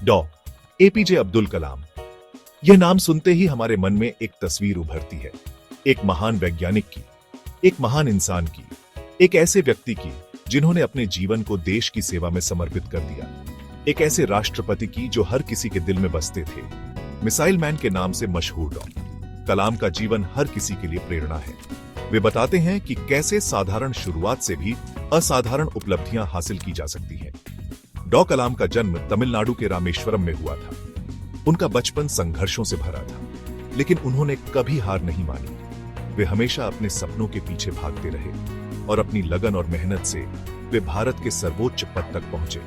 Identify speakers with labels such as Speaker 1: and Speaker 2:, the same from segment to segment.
Speaker 1: डॉ. एपीजे अब्दुल कलाम। यह नाम सुनते ही हमारे मन में एक तस्वीर उभरती है, एक महान वैज्ञानिक की, एक महान इंसान की, एक ऐसे व्यक्ति की जिन्होंने अपने जीवन को देश की सेवा में समर्पित कर दिया, एक ऐसे राष्ट्रपति की जो हर किसी के दिल में बसते थे। मिसाइल मैन के नाम से मशहूर डॉ. कलाम का जीवन हर किसी के लिए प्रेरणा है। वे बताते हैं कि कैसे साधारण शुरुआत से भी असाधारण उपलब्धियां हासिल की जा सकती हैं। डॉ. कलाम का जन्म तमिलनाडु के रामेश्वरम में हुआ था। उनका बचपन संघर्षों से भरा था, लेकिन उन्होंने कभी हार नहीं मानी। वे हमेशा अपने सपनों के पीछे भागते रहे और अपनी लगन और मेहनत से वे भारत के सर्वोच्च पद तक पहुंचे।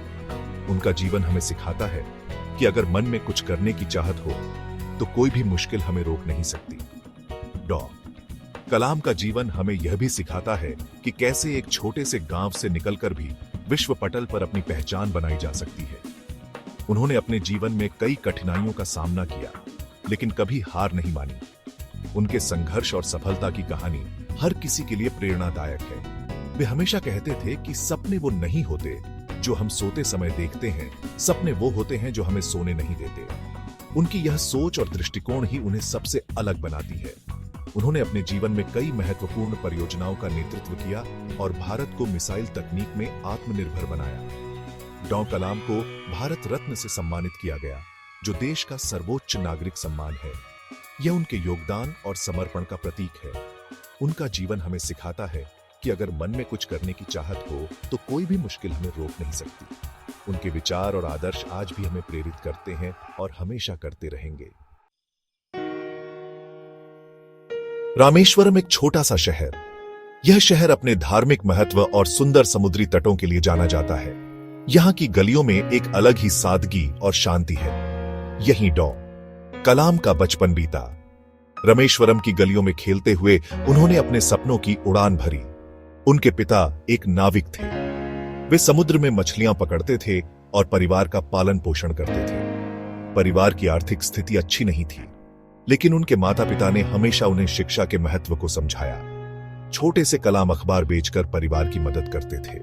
Speaker 1: उनका जीवन हमें सिखाता है कि अगर मन में कुछ करने की चाहत हो तो कोई भी मुश्किल हमें रोक नहीं सकती। डॉ. कलाम का जीवन हमें यह भी सिखाता है कि कैसे एक छोटे से गांव से निकलकर भी विश्व पटल पर अपनी पहचान बनाई जा सकती है। उन्होंने अपने जीवन में कई कठिनाइयों का सामना किया, लेकिन कभी हार नहीं मानी। उनके संघर्ष और सफलता की कहानी हर किसी के लिए प्रेरणादायक है। वे हमेशा कहते थे कि सपने वो नहीं होते जो हम सोते समय देखते हैं, सपने वो होते हैं जो हमें सोने नहीं देते। उनकी यह सोच और दृष्टिकोण ही उन्हें सबसे अलग बनाती है। उन्होंने अपने जीवन में कई महत्वपूर्ण परियोजनाओं का नेतृत्व किया और भारत को मिसाइल तकनीक में आत्मनिर्भर बनाया। डॉ. कलाम को भारत रत्न से सम्मानित किया गया, जो देश का सर्वोच्च नागरिक सम्मान है। यह उनके योगदान और समर्पण का प्रतीक है। उनका जीवन हमें सिखाता है कि अगर मन में कुछ करने की चाहत हो तो कोई भी मुश्किल हमें रोक नहीं सकती। उनके विचार और आदर्श आज भी हमें प्रेरित करते हैं और हमेशा करते रहेंगे। रामेश्वरम एक छोटा सा शहर। यह शहर अपने धार्मिक महत्व और सुंदर समुद्री तटों के लिए जाना जाता है। यहाँ की गलियों में एक अलग ही सादगी और शांति है। यहीं डॉ. कलाम का बचपन बीता। रामेश्वरम की गलियों में खेलते हुए उन्होंने अपने सपनों की उड़ान भरी। उनके पिता एक नाविक थे। वे समुद्र में मछलियां पकड़ते थे और परिवार का पालन पोषण करते थे। परिवार की आर्थिक स्थिति अच्छी नहीं थी, लेकिन उनके माता पिता ने हमेशा उन्हें शिक्षा के महत्व को समझाया। छोटे से कलाम अखबार बेचकर परिवार की मदद करते थे।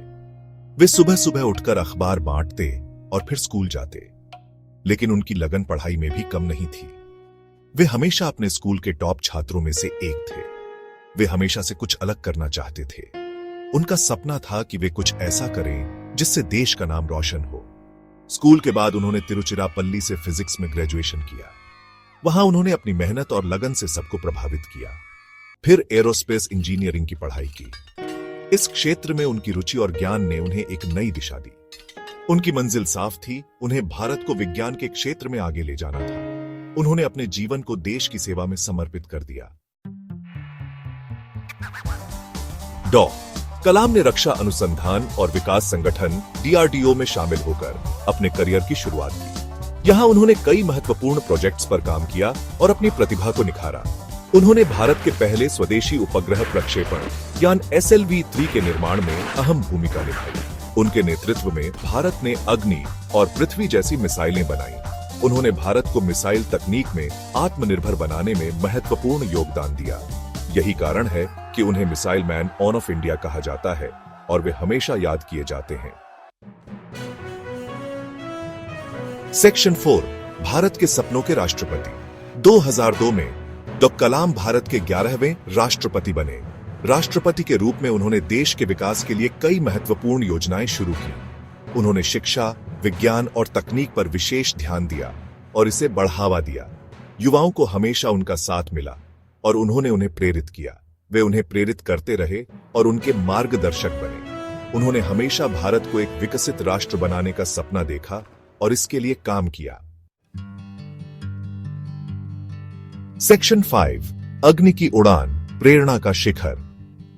Speaker 1: वे सुबह सुबह उठकर अखबार बांटते और फिर स्कूल जाते, लेकिन उनकी लगन पढ़ाई में भी कम नहीं थी। वे हमेशा अपने स्कूल के टॉप छात्रों में से एक थे। वे हमेशा से कुछ अलग करना चाहते थे। उनका सपना था कि वे कुछ ऐसा करें जिससे देश का नाम रोशन हो। स्कूल के बाद उन्होंने तिरुचिरापल्ली से फिजिक्स में ग्रेजुएशन किया। वहां उन्होंने अपनी मेहनत और लगन से सबको प्रभावित किया। फिर एरोस्पेस इंजीनियरिंग की पढ़ाई की। इस क्षेत्र में उनकी रुचि और ज्ञान ने उन्हें एक नई दिशा दी। उनकी मंजिल साफ थी, उन्हें भारत को विज्ञान के क्षेत्र में आगे ले जाना था। उन्होंने अपने जीवन को देश की सेवा में समर्पित कर दिया। डॉ. कलाम ने रक्षा अनुसंधान और विकास संगठन DRDO में शामिल होकर अपने करियर की शुरुआत की। यहां उन्होंने कई महत्वपूर्ण प्रोजेक्ट्स पर काम किया और अपनी प्रतिभा को निखारा। उन्होंने भारत के पहले स्वदेशी उपग्रह प्रक्षेपण यानी SLV-3 के निर्माण में अहम भूमिका निभाई। उनके नेतृत्व में भारत ने अग्नि और पृथ्वी जैसी मिसाइलें बनाई। उन्होंने भारत को मिसाइल तकनीक में आत्मनिर्भर बनाने में महत्वपूर्ण योगदान दिया। यही कारण है कि उन्हें मिसाइल मैन ऑफ इंडिया कहा जाता है और वे हमेशा याद किए जाते हैं। सेक्शन 4, भारत के सपनों के राष्ट्रपति। 2002 में डॉ. कलाम भारत के 11वें राष्ट्रपति बने। राष्ट्रपति के रूप में उन्होंने देश के विकास के लिए कई महत्वपूर्ण योजनाएं शुरू की। उन्होंने शिक्षा, विज्ञान और तकनीक पर विशेष ध्यान दिया और इसे बढ़ावा दिया। युवाओं को हमेशा उनका साथ मिला और उन्होंने उन्हें प्रेरित किया। वे उन्हें प्रेरित करते रहे और उनके मार्गदर्शक बने। उन्होंने हमेशा भारत को एक विकसित राष्ट्र बनाने का सपना देखा और इसके लिए काम किया। सेक्शन 5, अग्नि की उड़ान, प्रेरणा का शिखर।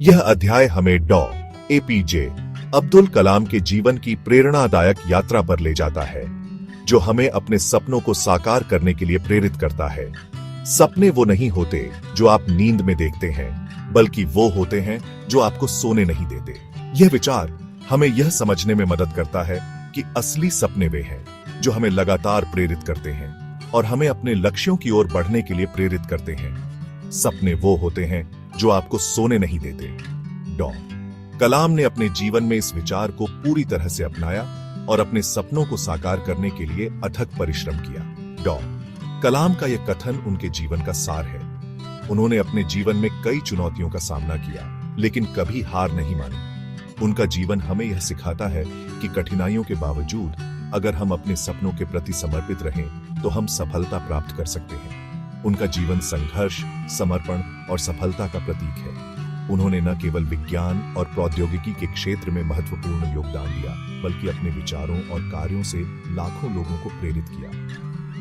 Speaker 1: यह अध्याय हमें डॉ. APJ अब्दुल कलाम के जीवन की प्रेरणादायक यात्रा पर ले जाता है, जो हमें अपने सपनों को साकार करने के लिए प्रेरित करता है। सपने वो नहीं होते जो आप नींद में देखते हैं, बल्कि वो होते हैं जो आपको सोने नहीं देते। यह विचार हमें यह समझने में मदद करता है कि असली सपने वे हैं जो हमें लगातार प्रेरित करते हैं और हमें अपने लक्ष्यों की ओर बढ़ने के लिए प्रेरित करते हैं। सपने वो होते हैं जो आपको सोने नहीं देते। डॉ. कलाम ने अपने जीवन में इस विचार को पूरी तरह से अपनाया और अपने सपनों को साकार करने के लिए अथक परिश्रम किया। डॉ. कलाम का यह कथन उनके जीवन का सार है। उन्होंने अपने जीवन में कई चुनौतियों का सामना किया, लेकिन कभी हार नहीं मानी। उनका जीवन हमें यह सिखाता है कि कठिनाइयों के बावजूद अगर हम अपने सपनों के प्रति समर्पित रहें तो हम सफलता प्राप्त कर सकते हैं। उनका जीवन संघर्ष, समर्पण और सफलता का प्रतीक है। उन्होंने न केवल विज्ञान और प्रौद्योगिकी के क्षेत्र में महत्वपूर्ण योगदान दिया, बल्कि अपने विचारों और कार्यों से लाखों लोगों को प्रेरित किया।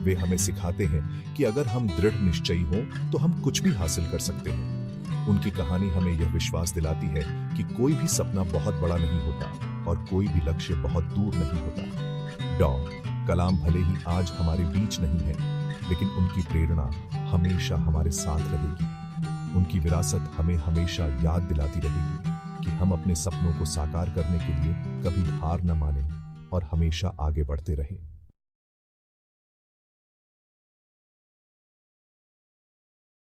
Speaker 1: वे हमें सिखाते हैं कि अगर हम दृढ़ निश्चयी हों तो हम कुछ भी हासिल कर सकते हैं। उनकी कहानी हमें यह विश्वास दिलाती है कि कोई भी सपना बहुत बड़ा नहीं होता और कोई भी लक्ष्य बहुत दूर नहीं होता। डॉ. कलाम भले ही आज हमारे बीच नहीं है, लेकिन उनकी प्रेरणा हमेशा हमारे साथ रहेगी। उनकी विरासत हमें हमेशा याद दिलाती रहेगी कि हम अपने सपनों को साकार करने के लिए कभी हार न मानें और हमेशा आगे बढ़ते रहें।